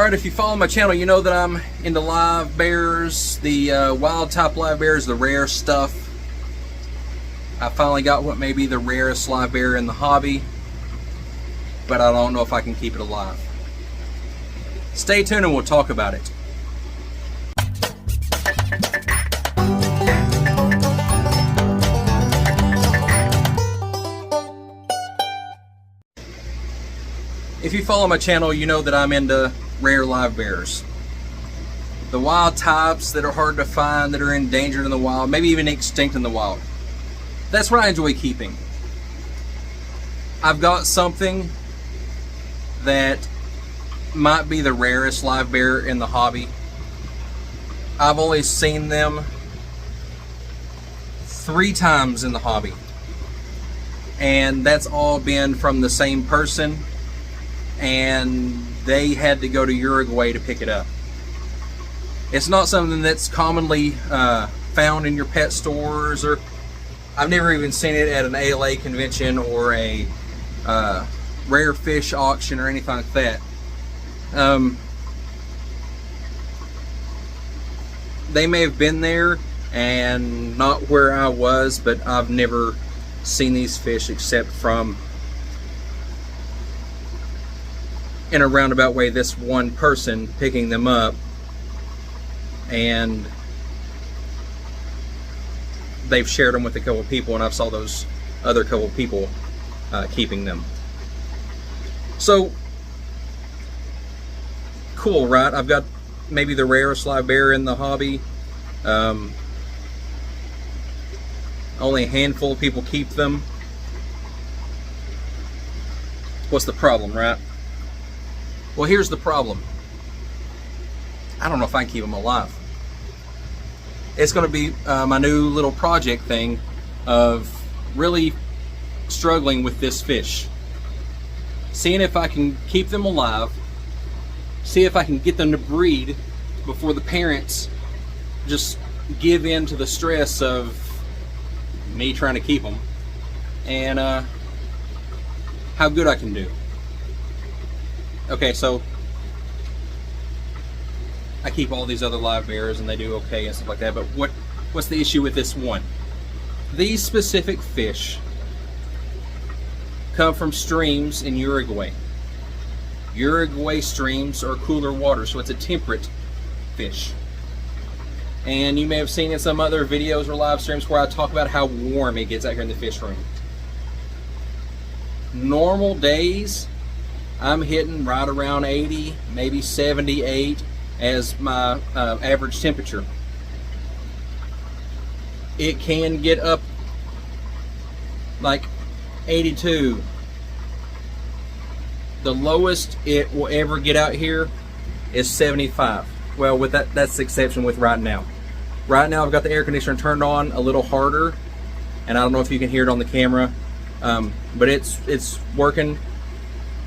Alright, if you follow my channel, you know that I'm into live bears, the wild type live bears, the rare stuff. I finally got what may be the rarest live bear in the hobby, but I don't know if I can keep it alive. Stay tuned and we'll talk about it. If you follow my channel, you know that I'm into rare live bears. The wild types that are hard to find, that are endangered in the wild, maybe even extinct in the wild. That's what I enjoy keeping. I've got something that might be the rarest live bear in the hobby. I've only seen them 3 times in the hobby, and that's all been from the same person, and they had to go to Uruguay to pick it up. It's not something that's commonly found in your pet stores, or I've never even seen it at an ALA convention or a rare fish auction or anything like that. They may have been there and not where I was, but I've never seen these fish except from, in a roundabout way, this one person picking them up, and they've shared them with a couple people, and I've saw those other couple people keeping them. So cool, right? I've got maybe the rarest live bear in the hobby. Only a handful of people keep them. What's the problem, right? Well, here's the problem. I don't know if I can keep them alive. It's going to be my new little project thing of really struggling with this fish. Seeing if I can keep them alive, see if I can get them to breed before the parents just give in to the stress of me trying to keep them, and how good I can do. Okay, so I keep all these other live bears and they do okay and stuff like that, but what's the issue with this one? These specific fish come from streams in Uruguay. Uruguay streams are cooler water, so it's a temperate fish. And you may have seen in some other videos or live streams where I talk about how warm it gets out here in the fish room. Normal days, I'm hitting right around 80, maybe 78 as my average temperature. It can get up like 82. The lowest it will ever get out here is 75. Well, with that's the exception with right now. Right now I've got the air conditioner turned on a little harder, and I don't know if you can hear it on the camera, but it's working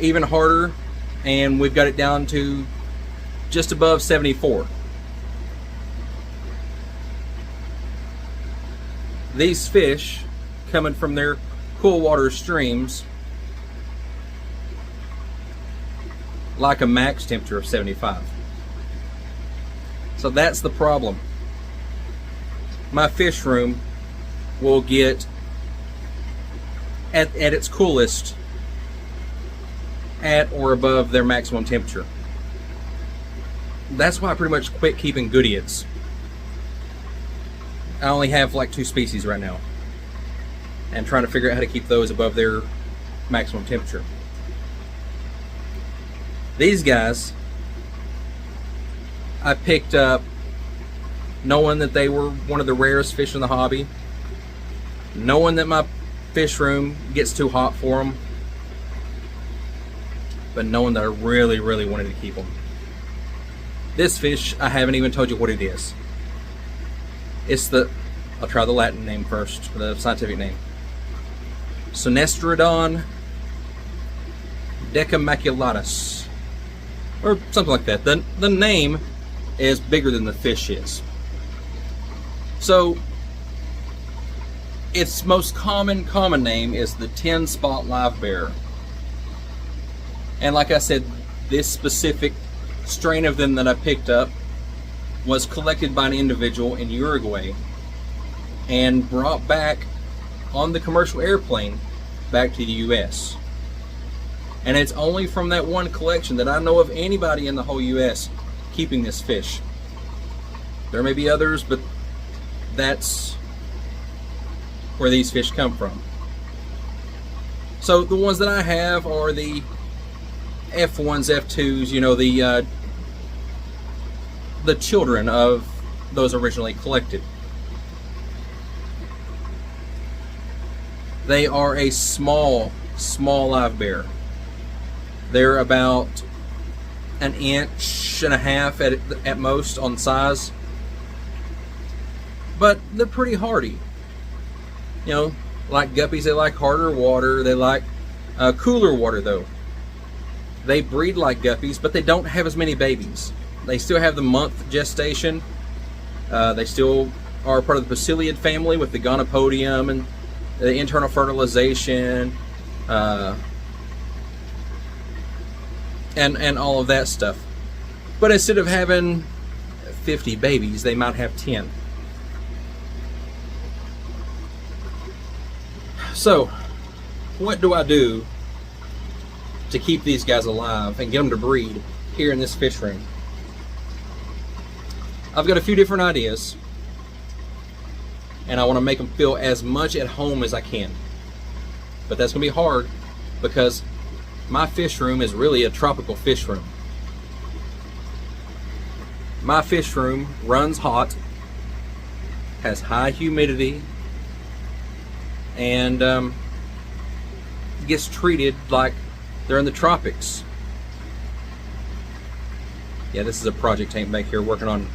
even harder, and we've got it down to just above 74. These fish coming from their cool water streams like a max temperature of 75. So that's the problem. My fish room will get at its coolest at or above their maximum temperature. That's why I pretty much quit keeping goodeids. I only have like 2 species right now, and trying to figure out how to keep those above their maximum temperature. These guys I picked up knowing that they were one of the rarest fish in the hobby, knowing that my fish room gets too hot for them, but knowing that I really, really wanted to keep them. This fish, I haven't even told you what it is. It's I'll try the Latin name first, the scientific name. Sonestrodon decamaculatus, or something like that. The name is bigger than the fish is. So its most common name is the 10-spot live bear. And like I said, this specific strain of them that I picked up was collected by an individual in Uruguay and brought back on the commercial airplane back to the US. And it's only from that one collection that I know of anybody in the whole US keeping this fish. There may be others, but that's where these fish come from. So the ones that I have are the F1s, F2s, you know, the children of those originally collected. They are a small live bearer. They're about 1.5 inches at most on size, but they're pretty hardy. You know, like guppies, they like harder water. They like cooler water though. They breed like guppies, but they don't have as many babies. They still have the month gestation. They still are part of the Pacilliid family with the gonopodium and the internal fertilization, and all of that stuff. But instead of having 50 babies, they might have 10. So, what do I do to keep these guys alive and get them to breed here in this fish room? I've got a few different ideas, and I want to make them feel as much at home as I can. But that's going to be hard because my fish room is really a tropical fish room. My fish room runs hot, has high humidity, and gets treated like they're in the tropics. Yeah, this is a project tank back here working on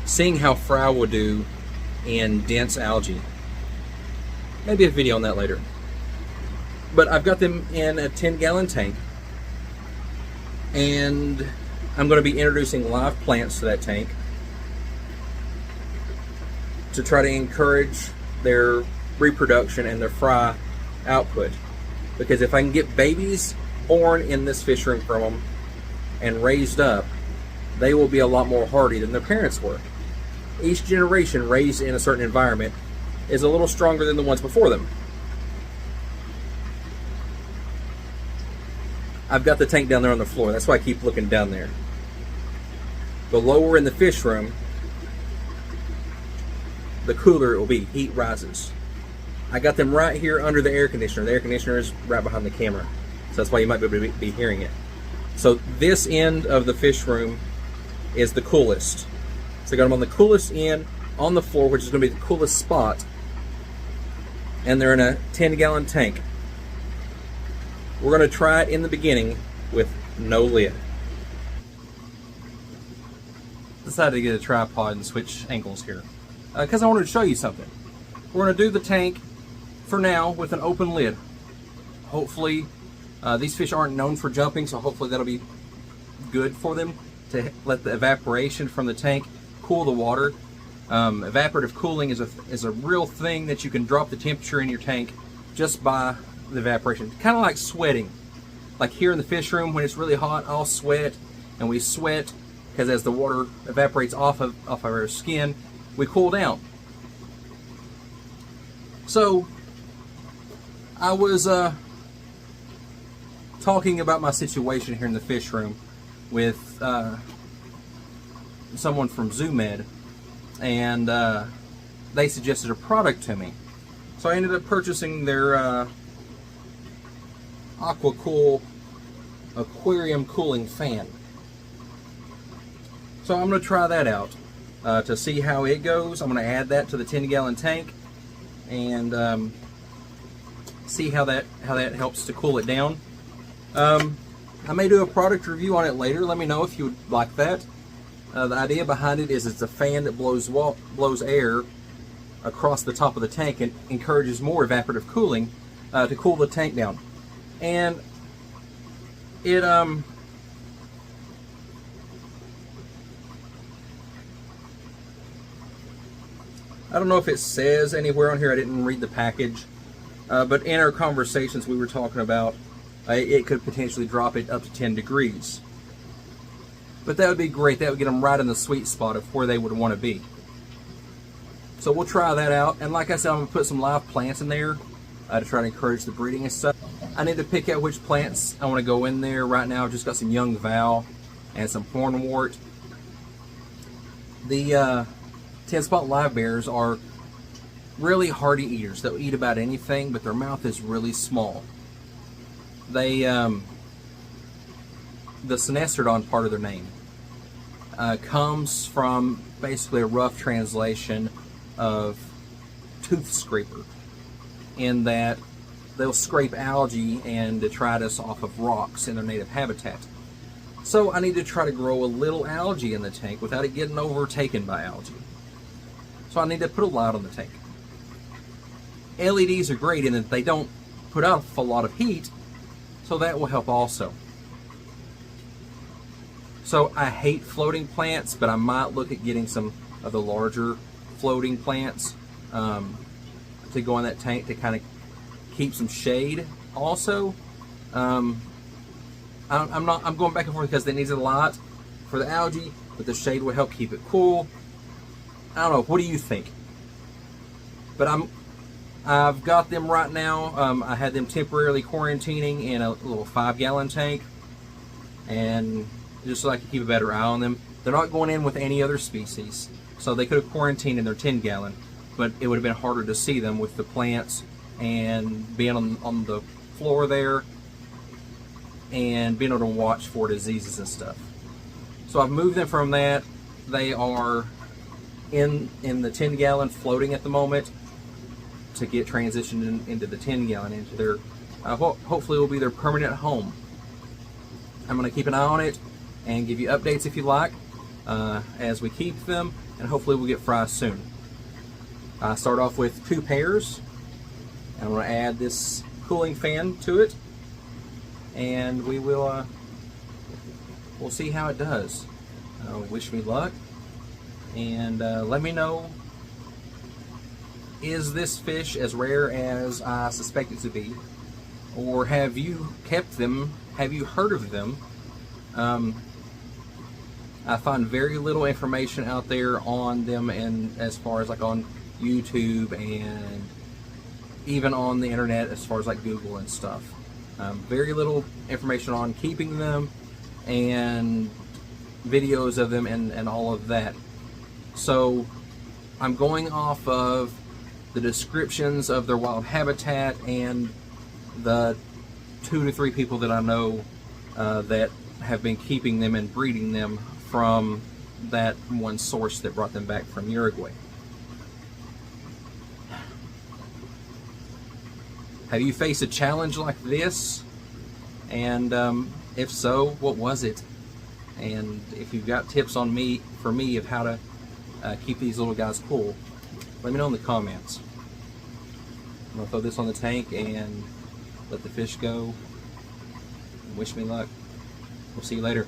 seeing how fry will do in dense algae. Maybe a video on that later. But I've got them in a 10-gallon tank, and I'm going to be introducing live plants to that tank to try to encourage their reproduction and their fry output. Because if I can get babies born in this fish room from them and raised up, they will be a lot more hardy than their parents were. Each generation raised in a certain environment is a little stronger than the ones before them. I've got the tank down there on the floor. That's why I keep looking down there. The lower in the fish room, the cooler it will be. Heat rises. I got them right here under the air conditioner. The air conditioner is right behind the camera. So that's why you might be able to be hearing it. So this end of the fish room is the coolest. So I got them on the coolest end on the floor, which is going to be the coolest spot. And they're in a 10-gallon tank. We're going to try it in the beginning with no lid. Decided to get a tripod and switch angles here because I wanted to show you something. We're going to do the tank for now with an open lid. Hopefully, these fish aren't known for jumping, so hopefully that'll be good for them to let the evaporation from the tank cool the water. Evaporative cooling is a real thing that you can drop the temperature in your tank just by the evaporation. Kind of like sweating. Like here in the fish room, when it's really hot, I'll sweat, and we sweat because as the water evaporates off of our skin, we cool down. So I was talking about my situation here in the fish room with someone from ZooMed, and they suggested a product to me. So I ended up purchasing their AquaCool aquarium cooling fan. So I'm going to try that out to see how it goes. I'm going to add that to the 10-gallon tank and see how that helps to cool it down. I may do a product review on it later. Let me know if you would like that. The idea behind it is it's a fan that blows air across the top of the tank and encourages more evaporative cooling to cool the tank down. And it I don't know if it says anywhere on here, I didn't read the package, but in our conversations we were talking about it could potentially drop it up to 10 degrees. But that would be great. That would get them right in the sweet spot of where they would want to be. So we'll try that out. And like I said, I'm going to put some live plants in there to try to encourage the breeding and stuff. I need to pick out which plants I want to go in there. Right now I've just got some young val and some hornwort. The 10-spot live bearers are really hardy eaters. They'll eat about anything, but their mouth is really small. They, the Sinestrodon part of their name comes from basically a rough translation of tooth scraper, in that they'll scrape algae and detritus off of rocks in their native habitat. So I need to try to grow a little algae in the tank without it getting overtaken by algae. So I need to put a light on the tank. LEDs are great in that they don't put out a lot of heat, so that will help also. So I hate floating plants, but I might look at getting some of the larger floating plants to go in that tank to kind of keep some shade also. I'm going back and forth because they need a lot for the algae, but the shade will help keep it cool. I don't know, what do you think? But I've got them right now. I had them temporarily quarantining in a little 5-gallon tank, and just so I could keep a better eye on them. They're not going in with any other species, so they could have quarantined in their 10-gallon, but it would have been harder to see them with the plants and being on the floor there and being able to watch for diseases and stuff. So I've moved them from that. They are in the 10-gallon floating at the moment to get transitioned into the 10-gallon, into their hopefully will be their permanent home. I'm going to keep an eye on it and give you updates if you like as we keep them, and hopefully we'll get fry soon. I start off with 2 pairs, and I'm going to add this cooling fan to it, and we'll see how it does. Wish me luck, and let me know, is this fish as rare as I suspect it to be, or have you kept them? Have you heard of them? I find very little information out there on them, and as far as like on YouTube and even on the internet as far as like Google and stuff. Very little information on keeping them and videos of them and all of that. So I'm going off of the descriptions of their wild habitat and the 2 to 3 people that I know that have been keeping them and breeding them from that one source that brought them back from Uruguay. Have you faced a challenge like this? And if so, what was it? And if you've got tips for me of how to keep these little guys cool, let me know in the comments. I'm going to throw this on the tank and let the fish go. Wish me luck. We'll see you later.